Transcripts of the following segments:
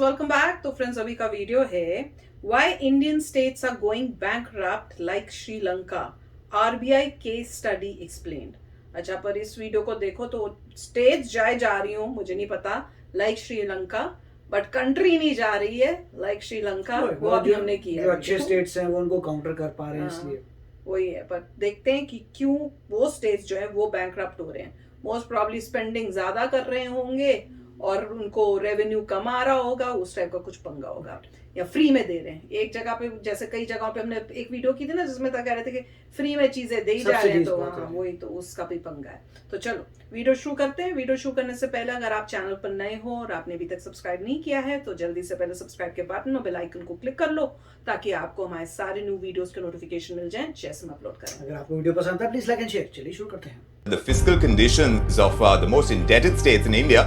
Welcome back. तो friends अभी का वीडियो है why Indian states are going bankrupt like Sri Lanka, RBI case study explained. अच्छा, पर इस वीडियो को देखो तो स्टेट्स जा रही हूँ, मुझे नहीं पता, लाइक श्रीलंका, बट कंट्री नहीं जा रही है लाइक श्रीलंका। वो अभी हमने किया, जो अच्छे स्टेट्स हैं वो उनको काउंटर कर पा रहे हैं, इसलिए वही है। पर देखते हैं कि क्यों वो स्टेट्स जो है वो बैंकरप्ट हो रहे हैं। मोस्ट प्रॉब्ली स्पेंडिंग ज्यादा कर रहे होंगे और उनको रेवेन्यू कम आ रहा होगा, उस टाइप का कुछ पंगा होगा, या फ्री में दे रहे हैं। एक जगह पे, जैसे कई जगहों पे हमने एक वीडियो की थी ना जिसमें कह रहे थे कि फ्री में चीजें दे ही जा रहे हैं, तो हाँ वही, तो उसका भी पंगा है। तो चलो वीडियो शुरू करते हैं। वीडियो शुरू करने से पहले अगर आप चैनल पर नए हो और आपने अभी तक सब्सक्राइब नहीं किया है तो जल्दी से पहले सब्सक्राइब के बटन और बेल आइकन को क्लिक कर लो ताकि आपको हमारे सारे न्यू वीडियोस के नोटिफिकेशन मिल जाएं जैसे हम अपलोड करें। अगर आपको वीडियो पसंद है प्लीज लाइक एंड शेयर। चलिए शुरू करते हैं। The fiscal conditions of the most indebted states in India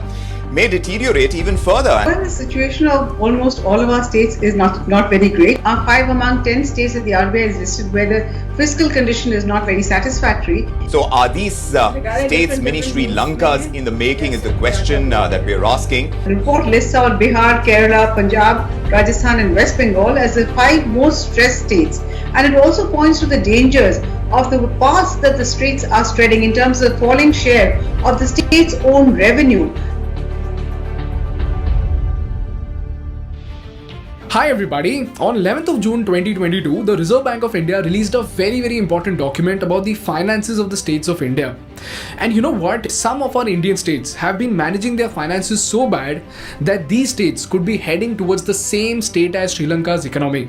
may deteriorate even further. Well, the situation of almost all of our states is not very great. Our 5 among 10 states that the RBI has listed where the fiscal condition is not very satisfactory. So are these states mini Sri Lankas in the making is the question that we are asking. The report lists out Bihar, Kerala, Punjab, Rajasthan and West Bengal as the 5 most stressed states, and it also points to the dangers of the path that the states are treading in terms of the falling share of the state's own revenue. Hi everybody, on 11th of June 2022, the Reserve Bank of India released a very important document about the finances of the states of India. And you know what? Some of our Indian states have been managing their finances so bad that these states could be heading towards the same state as Sri Lanka's economy.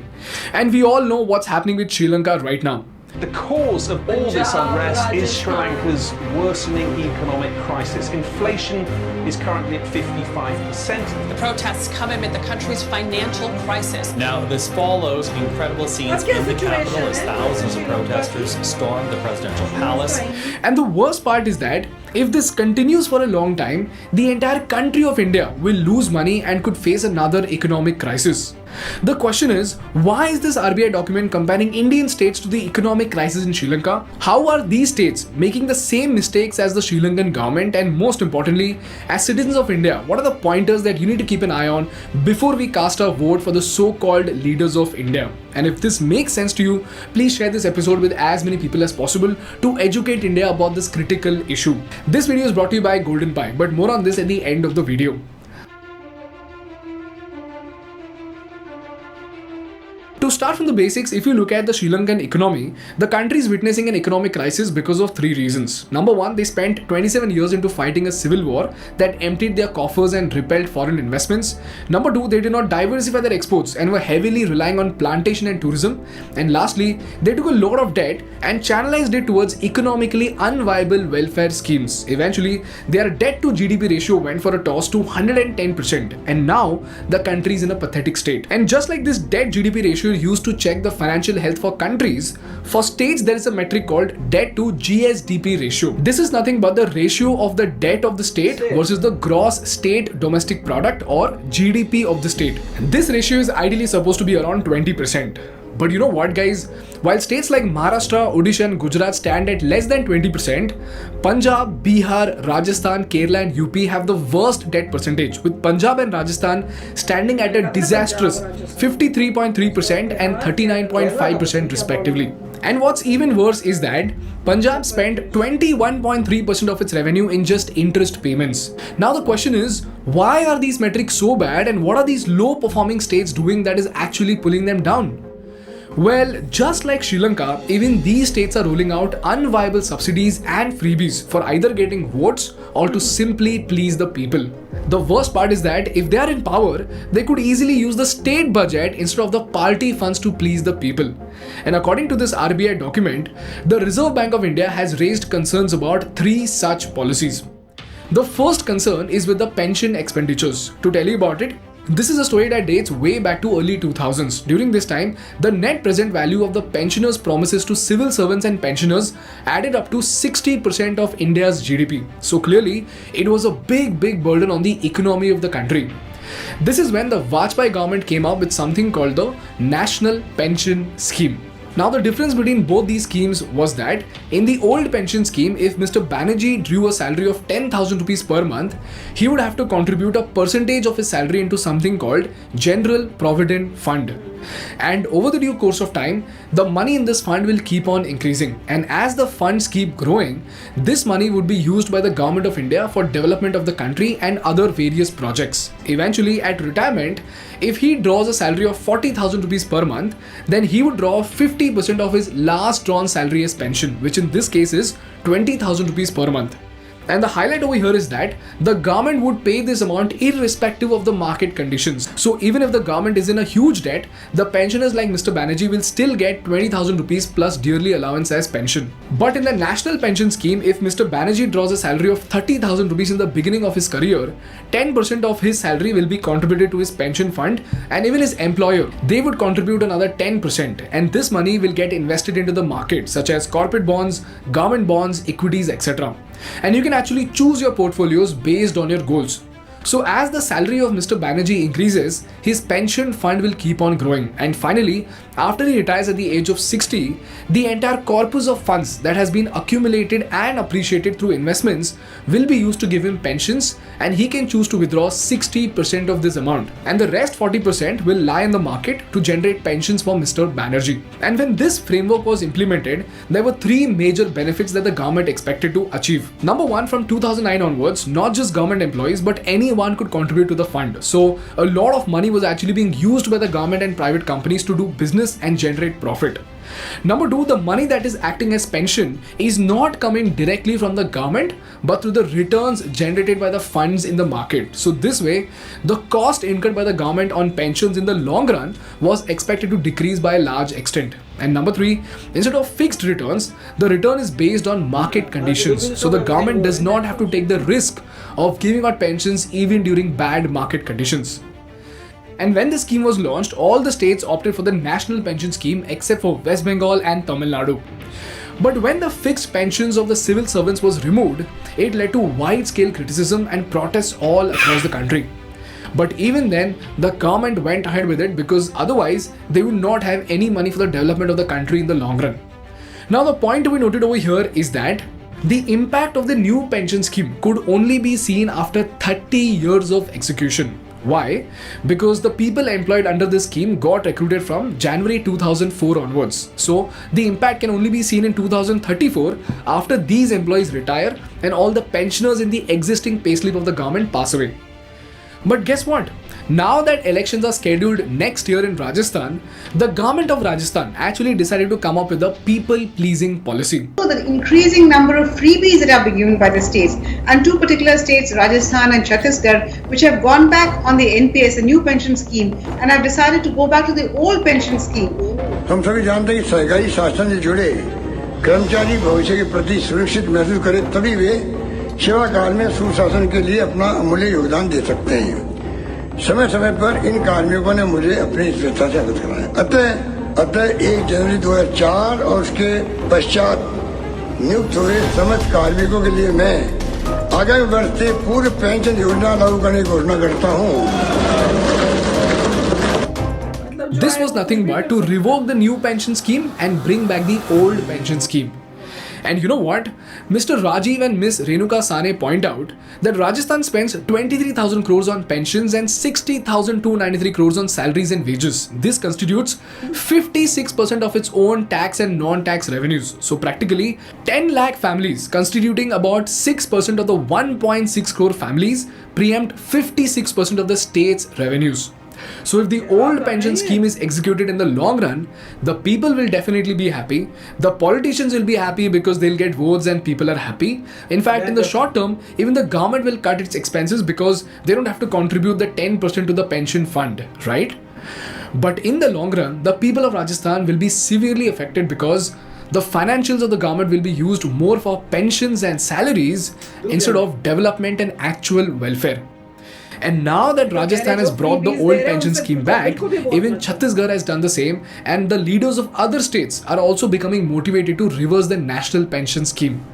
And we all know what's happening with Sri Lanka right now. The cause of all this unrest is Sri Lanka's worsening economic crisis. Inflation is currently at 55%. The protests come amid the country's financial crisis. Now, this follows incredible scenes in the capital as thousands of protesters stormed the presidential palace. And the worst part is that if this continues for a long time, the entire country of India will lose money and could face another economic crisis. The question is, why is this RBI document comparing Indian states to the economic crisis in Sri Lanka? How are these states making the same mistakes as the Sri Lankan government? And most importantly, as citizens of India, what are the pointers that you need to keep an eye on before we cast our vote for the so-called leaders of India? And if this makes sense to you, please share this episode with as many people as possible to educate India about this critical issue. This video is brought to you by Golden Pie, but more on this at the end of the video. To start from the basics, if you look at the Sri Lankan economy, the country is witnessing an economic crisis because of 3 reasons. Number 1, they spent 27 years into fighting a civil war that emptied their coffers and repelled foreign investments. Number 2, they did not diversify their exports and were heavily relying on plantation and tourism. And lastly, they took a lot of debt and channelized it towards economically unviable welfare schemes. Eventually, their debt to GDP ratio went for a toss to 110%, and now the country is in a pathetic state. And just like this debt GDP ratio used to check the financial health for countries, for states there is a metric called debt to Gsdp ratio. This is nothing but the ratio of the debt of the state versus the gross state domestic product or GDP of the state. This ratio is ideally supposed to be around 20%. But you know what, guys? While states like Maharashtra, Odisha and Gujarat stand at less than 20%, Punjab, Bihar, Rajasthan, Kerala and UP have the worst debt percentage, with Punjab and Rajasthan standing at a disastrous 53.3% and 39.5% respectively. And what's even worse is that Punjab spent 21.3% of its revenue in just interest payments. Now the question is, why are these metrics so bad, and what are these low performing states doing that is actually pulling them down? Well, just like Sri Lanka, even these states are rolling out unviable subsidies and freebies for either getting votes or to simply please the people. The worst part is that if they are in power, they could easily use the state budget instead of the party funds to please the people. And according to this RBI document, the Reserve Bank of India has raised concerns about 3 such policies. The first concern is with the pension expenditures. To tell you about it, this is a story that dates way back to early 2000s. During this time, the net present value of the pensioners' promises to civil servants and pensioners added up to 60% of India's GDP. So clearly, it was a big burden on the economy of the country. This is when the Vajpayee government came up with something called the National Pension Scheme. Now the difference between both these schemes was that in the old pension scheme, if Mr. Banerjee drew a salary of 10,000 rupees per month, he would have to contribute a percentage of his salary into something called General Provident Fund. And over the due course of time, the money in this fund will keep on increasing. And as the funds keep growing, this money would be used by the government of India for development of the country and other various projects. Eventually, at retirement, if he draws a salary of 40,000 rupees per month, then he would draw 50% of his last drawn salary as pension, which in this case is 20,000 rupees per month. And the highlight over here is that the government would pay this amount irrespective of the market conditions. So even if the government is in a huge debt, the pensioners like Mr. Banerjee will still get 20,000 rupees plus dearly allowance as pension. But in the national pension scheme, if Mr. Banerjee draws a salary of 30,000 rupees in the beginning of his career, 10% of his salary will be contributed to his pension fund, and even his employer, they would contribute another 10%, and this money will get invested into the market such as corporate bonds, government bonds, equities, etc. And you can actually choose your portfolios based on your goals. So as the salary of Mr. Banerjee increases, his pension fund will keep on growing. And finally, after he retires at the age of 60, the entire corpus of funds that has been accumulated and appreciated through investments will be used to give him pensions, and he can choose to withdraw 60% of this amount. And the rest 40% will lie in the market to generate pensions for Mr. Banerjee. And when this framework was implemented, there were three major benefits that the government expected to achieve. Number one, from 2009 onwards, not just government employees, but anyone could contribute to the fund. So a lot of money was actually being used by the government and private companies to do business and generate profit. Number two, the money that is acting as pension is not coming directly from the government, but through the returns generated by the funds in the market. So this way, the cost incurred by the government on pensions in the long run was expected to decrease by a large extent. And number three, instead of fixed returns, the return is based on market conditions. So the government does not have to take the risk of giving out pensions even during bad market conditions. And when the scheme was launched, all the states opted for the national pension scheme except for West Bengal and Tamil Nadu. But when the fixed pensions of the civil servants was removed, it led to wide-scale criticism and protests all across the country. But even then, the government went ahead with it because otherwise they would not have any money for the development of the country in the long run. Now the point to be noted over here is that the impact of the new pension scheme could only be seen after 30 years of execution. Why? Because the people employed under this scheme got recruited from January 2004 onwards. So the impact can only be seen in 2034 after these employees retire and all the pensioners in the existing payslip of the government pass away. But guess what? Now that elections are scheduled next year in Rajasthan, the government of Rajasthan actually decided to come up with a people-pleasing policy. So the increasing number of freebies that are being given by the states, and two particular states, Rajasthan and Chhattisgarh, which have gone back on the NPS, the new pension scheme, and have decided to go back to the old pension scheme. हम सभी जानते हैं कि सरकारी शासन से जुड़े कर्मचारी भविष्य के प्रति सुरक्षित महसूस करें, तभी वे सेवा काल में सुशासन के लिए अपना अमूल्य योगदान दे सकते हैं। समय समय पर इन कार्मिकों ने मुझे अपनी स्वेच्छा से अवगत कराया। अतः 1 जनवरी 2004 और उसके पश्चात नियुक्त हुए समस्त कार्मिकों के लिए मैं आगामी वर्ष से पूर्व पेंशन योजना लागू करने की घोषणा करता हूँ। This was nothing but to revoke the new pension scheme and bring back the old pension scheme. And you know what? Mr. Rajiv and Ms. Renuka Sane point out that Rajasthan spends 23,000 crores on pensions and 60,293 crores on salaries and wages. This constitutes 56% of its own tax and non-tax revenues. So practically 10 lakh families constituting about 6% of the 1.6 crore families preempt 56% of the state's revenues. So if the old pension scheme is executed in the long run, the people will definitely be happy. The politicians will be happy because they'll get votes and people are happy. In fact, in the short term, even the government will cut its expenses because they don't have to contribute the 10% to the pension fund, right? But in the long run, the people of Rajasthan will be severely affected because the financials of the government will be used more for pensions and salaries instead of development and actual welfare. And now that Rajasthan has brought the old pension scheme back, even Chhattisgarh has done the same, and the leaders of other states are also becoming motivated to reverse the national pension scheme.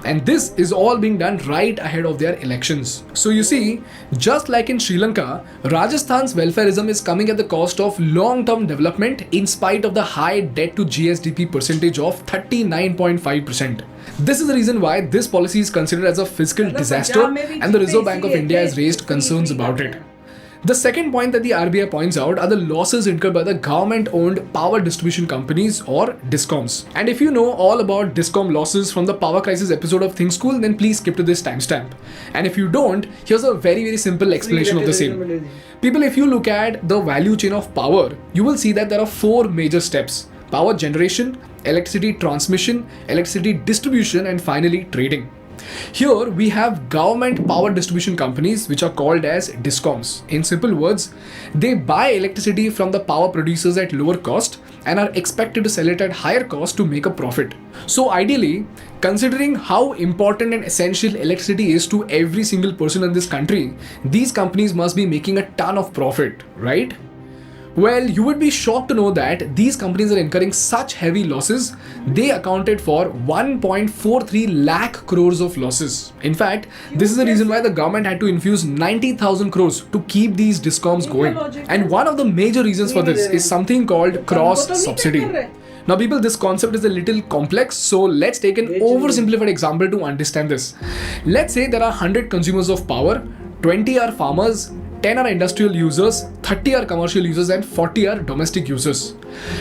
And this is all being done right ahead of their elections. So you see, just like in Sri Lanka, Rajasthan's welfareism is coming at the cost of long-term development in spite of the high debt to Gsdp percentage of 39.5%. This is the reason why this policy is considered as a fiscal disaster, and the Reserve Bank of India has raised concerns about it. The second point that the RBI points out are the losses incurred by the government-owned power distribution companies or DISCOMs. And if you know all about DISCOM losses from the power crisis episode of Think School, then please skip to this timestamp. And if you don't, here's a very simple explanation of the same. People, if you look at the value chain of power, you will see that there are 4 major steps: power generation, electricity transmission, electricity distribution, and finally trading. Here we have government power distribution companies which are called as DISCOMs. In simple words, they buy electricity from the power producers at lower cost and are expected to sell it at higher cost to make a profit. So ideally, considering how important and essential electricity is to every single person in this country, these companies must be making a ton of profit, right? Well, you would be shocked to know that these companies are incurring such heavy losses. They accounted for 1.43 lakh crores of losses. In fact, this is the reason why the government had to infuse 90,000 crores to keep these DISCOMs going. And one of the major reasons for this is something called cross-subsidy. Now people, this concept is a little complex, so let's take an oversimplified example to understand this. Let's say there are 100 consumers of power, 20 are farmers, 10 are industrial users, 30 are commercial users, and 40 are domestic users.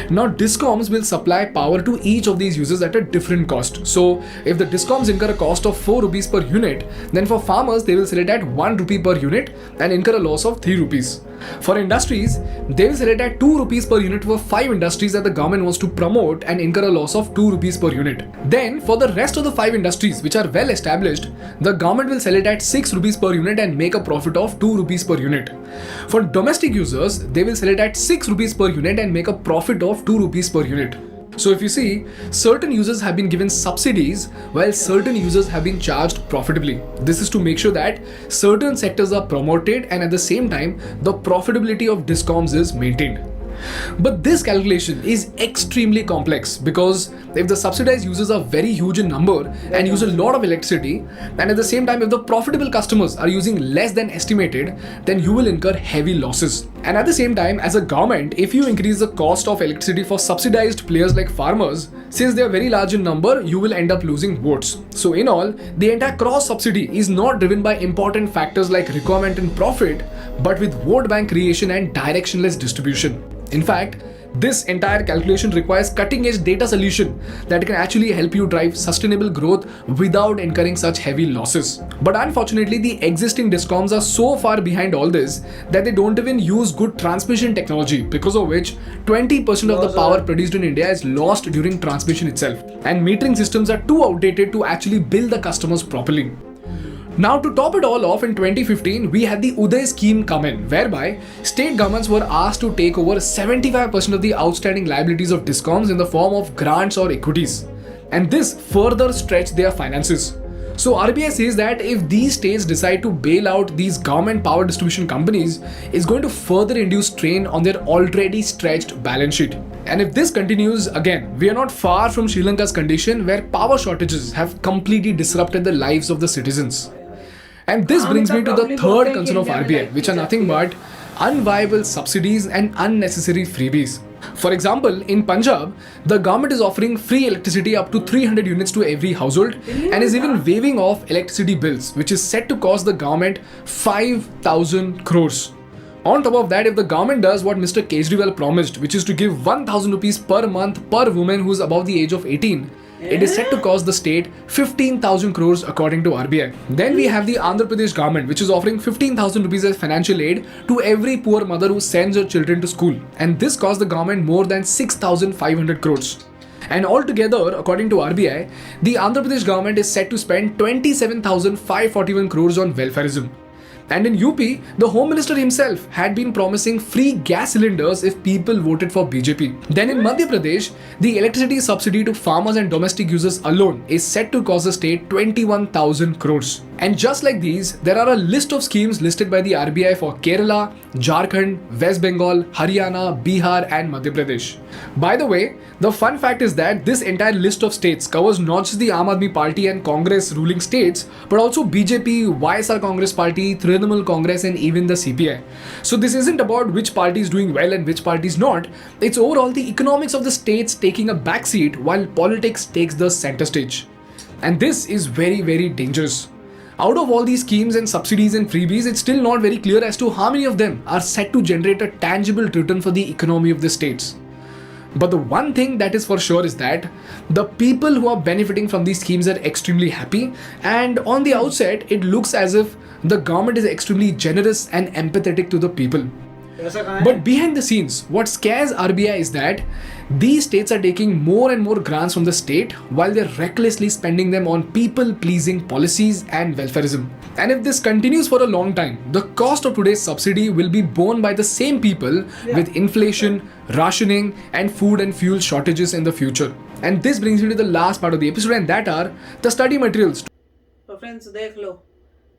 Now DISCOMs will supply power to each of these users at a different cost. So if the DISCOMs incur a cost of 4 rupees per unit, then for farmers they will sell it at 1 rupee per unit and incur a loss of 3 rupees. For industries, they will sell it at 2 rupees per unit for 5 industries that the government wants to promote and incur a loss of 2 rupees per unit. Then for the rest of the 5 industries which are well established, the government will sell it at 6 rupees per unit and make a profit of 2 rupees per unit. For domestic users, they will sell it at 6 rupees per unit and make a profit of 2 rupees per unit. So if you see, certain users have been given subsidies while certain users have been charged profitably. This is to make sure that certain sectors are promoted and at the same time, the profitability of DISCOMs is maintained. But this calculation is extremely complex because if the subsidized users are very huge in number and use a lot of electricity, and at the same time if the profitable customers are using less than estimated, then you will incur heavy losses. And at the same time, as a government, if you increase the cost of electricity for subsidized players like farmers, since they are very large in number, you will end up losing votes. So in all, the entire cross subsidy is not driven by important factors like requirement and profit, but with vote bank creation and directionless distribution. In fact, this entire calculation requires cutting-edge data solution that can actually help you drive sustainable growth without incurring such heavy losses. But unfortunately, the existing DISCOMs are so far behind all this that they don't even use good transmission technology, because of which 20% of the power produced in India is lost during transmission itself. And metering systems are too outdated to actually bill the customers properly. Now to top it all off, in 2015, we had the Uday Scheme come in, whereby state governments were asked to take over 75% of the outstanding liabilities of DISCOMs in the form of grants or equities. And this further stretched their finances. So RBI says that if these states decide to bail out these government power distribution companies, it's going to further induce strain on their already stretched balance sheet. And if this continues, again, we are not far from Sri Lanka's condition where power shortages have completely disrupted the lives of the citizens. And this brings me to the third concern of RBI, which are nothing but unviable subsidies and unnecessary freebies. For example, in Punjab, the government is offering free electricity up to 300 units to every household and is even waiving off electricity bills, which is set to cost the government 5,000 crores. On top of that, if the government does what Mr. Gsdp promised, which is to give 1,000 rupees per month per woman who is above the age of 18, it is set to cost the state 15,000 crores according to RBI. Then we have the Andhra Pradesh government, which is offering 15,000 rupees as financial aid to every poor mother who sends her children to school. And this cost the government more than 6,500 crores. And altogether, according to RBI, the Andhra Pradesh government is set to spend 27,541 crores on welfareism. And in UP, the Home Minister himself had been promising free gas cylinders if people voted for BJP. Then in Madhya Pradesh, the electricity subsidy to farmers and domestic users alone is set to cost the state 21,000 crores. And just like these, there are a list of schemes listed by the RBI for Kerala, Jharkhand, West Bengal, Haryana, Bihar and Madhya Pradesh. By the way, the fun fact is that this entire list of states covers not just the Aam Aadmi Party and Congress ruling states, but also BJP, YSR Congress Party, Trinamool Congress and even the CPI. So this isn't about which party is doing well and which party is not. It's overall the economics of the states taking a backseat while politics takes the center stage. And this is very, very dangerous. Out of all these schemes and subsidies and freebies, it's still not very clear as to how many of them are set to generate a tangible return for the economy of the states. But the one thing that is for sure is that the people who are benefiting from these schemes are extremely happy, and on the outset, it looks as if the government is extremely generous and empathetic to the people. But behind the scenes, what scares RBI is that these states are taking more and more grants from the state while they're recklessly spending them on people-pleasing policies and welfareism. And if this continues for a long time, the cost of today's subsidy will be borne by the same people with inflation, rationing, and food and fuel shortages in the future. And this brings me to the last part of the episode, and that are the study materials. तो friends देख लो,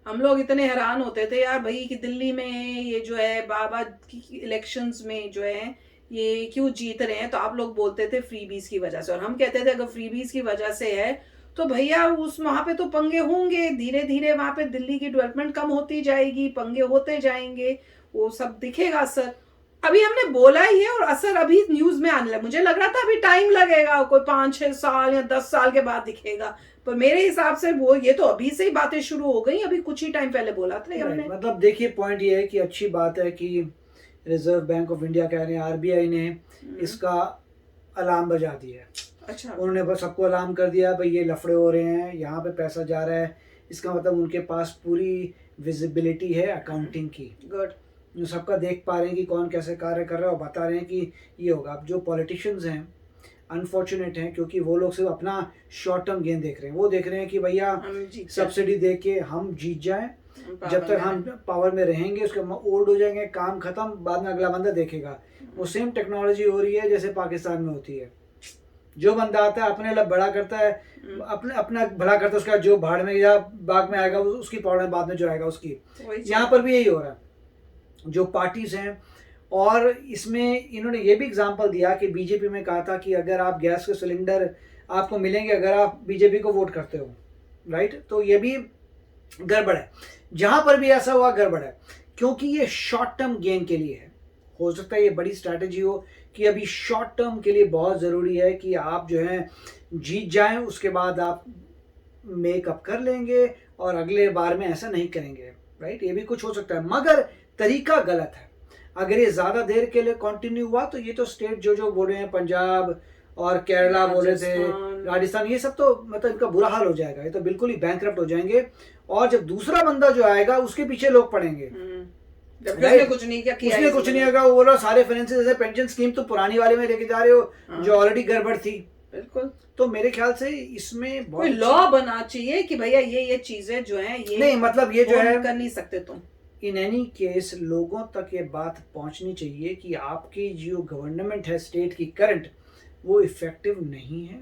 हम लोग इतने हैरान होते थे यार भाई कि दिल्ली में ये जो है बाबा की इलेक्शंस में जो है ये क्यों जीत रहे हैं, तो आप लोग बोलते थे फ्रीबीज की वजह से, और हम कहते थे अगर फ्रीबीज की वजह से है तो भैया उस वहां पे तो पंगे होंगे, धीरे धीरे वहां पे दिल्ली की डेवलपमेंट कम होती जाएगी, पंगे होते जाएंगे, वो सब दिखेगा असर। अभी हमने बोला ही है और असर अभी न्यूज में आने लगा। मुझे लग रहा था अभी टाइम लगेगा, कोई 5-6 साल या 10 साल के बाद दिखेगा, पर मेरे हिसाब से वो ये तो अभी से ही बातें शुरू हो गई, अभी कुछ ही टाइम पहले बोला था हमने। मतलब देखिए पॉइंट ये है कि अच्छी बात है कि रिजर्व बैंक ऑफ इंडिया कह रहे हैं, आरबीआई ने इसका अलार्म बजा दिया है। अच्छा, उन्होंने बस सबको अलार्म कर दिया भाई ये लफड़े हो रहे हैं, यहाँ पे पैसा जा रहा है, इसका मतलब उनके पास पूरी विजिबिलिटी है अकाउंटिंग की। गुड, जो सबका देख पा रहे हैं कि कौन कैसे कार्य कर रहा है और बता रहे हैं कि ये होगा। अब जो पॉलिटिशियंस हैं अनफॉर्चुनेट हैं क्योंकि वो लोग सिर्फ अपना शॉर्ट टर्म गेन देख रहे हैं। वो देख रहे हैं कि भैया सब्सिडी दे के हम जीत जाएं, जब तक हम पावर में रहेंगे उसके ओल्ड हो जाएंगे, काम खत्म, बाद में अगला बंदा देखेगा। वो सेम टेक्नोलॉजी हो रही है जैसे पाकिस्तान में होती है। जो बंदा आता है अपने लिए बड़ा करता है, अपना भला करता है, उसका जो भाड़ में या बाग में आएगा उसकी प्रॉब्लम बाद में जो आएगा उसकी। यहाँ पर भी यही हो रहा है। जो पार्टीज हैं, और इसमें इन्होंने ये भी एग्जांपल दिया कि बीजेपी में कहा था कि अगर आप गैस के सिलेंडर आपको मिलेंगे अगर आप बीजेपी को वोट करते हो, राइट। तो ये भी गड़बड़ है, जहां पर भी ऐसा हुआ गड़बड़ है, क्योंकि ये शॉर्ट टर्म गेन के लिए है। हो सकता है ये बड़ी स्ट्रैटेजी हो कि अभी शॉर्ट टर्म के लिए बहुत ज़रूरी है कि आप जो है जीत जाएं, उसके बाद आप मेकअप कर लेंगे और अगले बार में ऐसा नहीं करेंगे, राइट। ये भी कुछ हो सकता है, मगर तरीका गलत है। अगर ये ज़्यादा देर के लिए कंटिन्यू हुआ तो ये तो स्टेट जो बोल रहे हैं, पंजाब और केरला बोले थे, राजस्थान, ये सब तो मतलब इनका बुरा हाल हो जाएगा, ये तो बिल्कुल ही बैंकक्रप्ट हो जाएंगे। और जब दूसरा बंदा जो आएगा उसके पीछे लोग पड़ेंगे, उसने कुछ नहीं किया, उसने कुछ नहीं होगा, वो बोला सारे फाइनेंशियल जैसे पेंशन स्कीम तो पुरानी वाले में लेके जा रहे हो जो ऑलरेडी गड़बड़ थी। बिल्कुल। तो मेरे ख्याल से इसमें कोई लॉ बना चाहिए कि भैया ये चीजें जो हैं ये नहीं, मतलब ये जो है कर नहीं सकते तुम। इन एनी केस लोगों तक ये बात पहुंचनी चाहिए कि आपकी जो गवर्नमेंट है स्टेट की करंट, वो इफेक्टिव नहीं है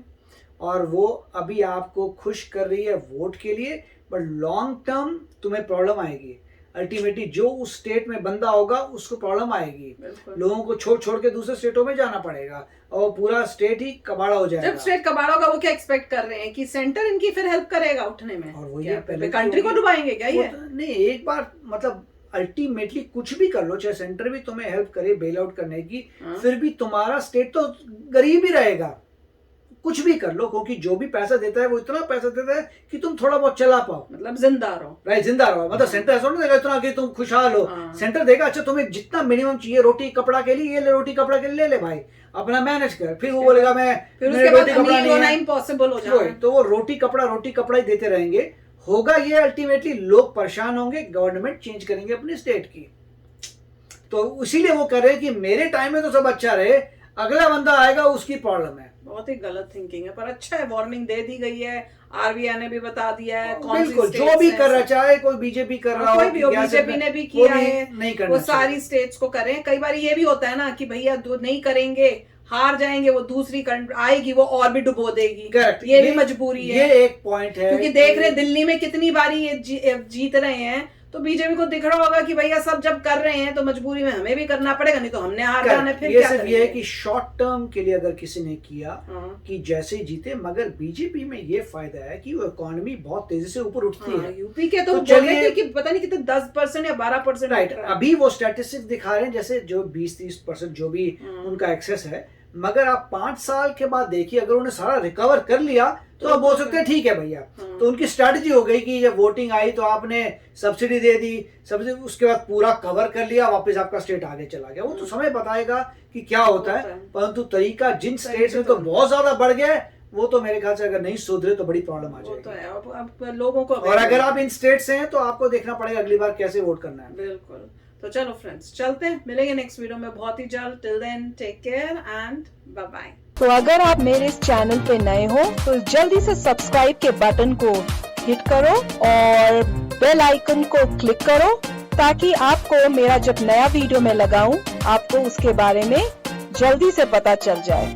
और वो अभी आपको खुश कर रही है वोट के लिए, बट लॉन्ग टर्म तुम्हें प्रॉब्लम आएगी। अल्टीमेटली जो उस स्टेट में बंदा होगा उसको प्रॉब्लम आएगी, लोगों को छोड़ के दूसरे स्टेटों में जाना पड़ेगा और पूरा स्टेट ही कबाड़ा हो जाएगा। जब स्टेट कबाड़ा होगा वो क्या एक्सपेक्ट कर रहे हैं कि सेंटर इनकी फिर हेल्प करेगा उठने में, और वो ये पहले कंट्री को डुबाएंगे क्या? ये नहीं, एक बार मतलब अल्टीमेटली कुछ भी कर लो, चाहे सेंटर भी तुम्हें हेल्प करे बेल आउट करने की, फिर भी तुम्हारा स्टेट तो गरीब ही रहेगा। कुछ भी कर लो, क्योंकि जो भी पैसा देता है वो इतना पैसा देता है कि तुम थोड़ा बहुत चला पाओ, मतलब जिंदा रहो, राइट, जिंदा रहो। मतलब सेंटर ऐसा नहीं देगा इतना कि तुम खुशहाल हो। सेंटर देगा अच्छा तुम्हें जितना मिनिमम चाहिए रोटी कपड़ा के लिए, ये ले रोटी कपड़ा के लिए ले भाई, अपना मैनेज कर। फिर वो बोलेगा मैं रोटी कपड़ा नहीं है, इम्पॉसिबल हो जाएगा। तो वो रोटी कपड़ा ही देते रहेंगे। होगा ये अल्टीमेटली लोग परेशान होंगे, गवर्नमेंट चेंज करेंगे अपनी स्टेट की। तो इसीलिए वो कर रहे हैं कि मेरे टाइम में तो सब अच्छा रहे, अगला बंदा आएगा उसकी प्रॉब्लम है। बहुत ही गलत थिंकिंग है, पर अच्छा है, वार्निंग दे दी गई है, आरबीआई ने भी बता दिया है कौन सी बिल्कुल, states जो भी हैं, कर रहा, चाहे कोई बीजेपी कर रहा हो, कोई भी हो, बीजेपी ने भी किया है, नहीं करना वो सारी स्टेट्स को करें। कई बार ये भी होता है ना कि भैया नहीं करेंगे, हार जाएंगे, वो दूसरी कंट्री आएगी वो और भी डुबो देगी। Correct. ये भी मजबूरी है, ये एक पॉइंट है, क्योंकि देख रहे दिल्ली में कितनी बारी ये जीत रहे हैं, तो बीजेपी को दिख रहा होगा कि भैया सब जब कर रहे हैं तो मजबूरी में हमें भी करना पड़ेगा, नहीं तो हमने हार जाना है, फिर ये क्या सिर्फ करेंगे? ये है कि शॉर्ट टर्म के लिए अगर किसी ने किया कि जैसे ही जीते, मगर बीजेपी में ये फायदा है कि वो इकोनॉमी बहुत तेजी से ऊपर उठती है। यूपी के तो चलिए कि पता नहीं कितने 10% या 12%, राइट, अभी वो स्टैटिस्टिक्स दिखा रहे हैं जैसे जो 20-30% जो भी उनका एक्सेस है, मगर आप 5 साल के बाद देखिए अगर उन्हें सारा रिकवर कर लिया तो आप बोल सकते हैं ठीक है भैया। तो उनकी स्ट्रैटेजी हो गई कि जब वोटिंग आई तो आपने सब्सिडी दे दी, सब्सिडी उसके बाद पूरा कवर कर लिया, वापस आपका स्टेट आगे चला गया। वो तो समय बताएगा कि क्या होता है, परंतु तरीका जिन स्टेट्स में तो बहुत ज्यादा बढ़ गया है, वो तो मेरे ख्याल से अगर नहीं सुधरे तो बड़ी प्रॉब्लम आ जाएगी। तो है, अब लोगों को, और अगर आप इन स्टेट से हैं तो आपको देखना पड़ेगा अगली बार कैसे वोट करना है। बिल्कुल। तो चलो फ्रेंड्स, चलते हैं, मिलेंगे नेक्स्ट वीडियो में बहुत ही जल्द। Till then take care and bye bye. तो अगर आप मेरे इस चैनल पे नए हो तो जल्दी से सब्सक्राइब के बटन को हिट करो और बेल आइकन को क्लिक करो, ताकि आपको मेरा जब नया वीडियो मैं लगाऊं आपको उसके बारे में जल्दी से पता चल जाए।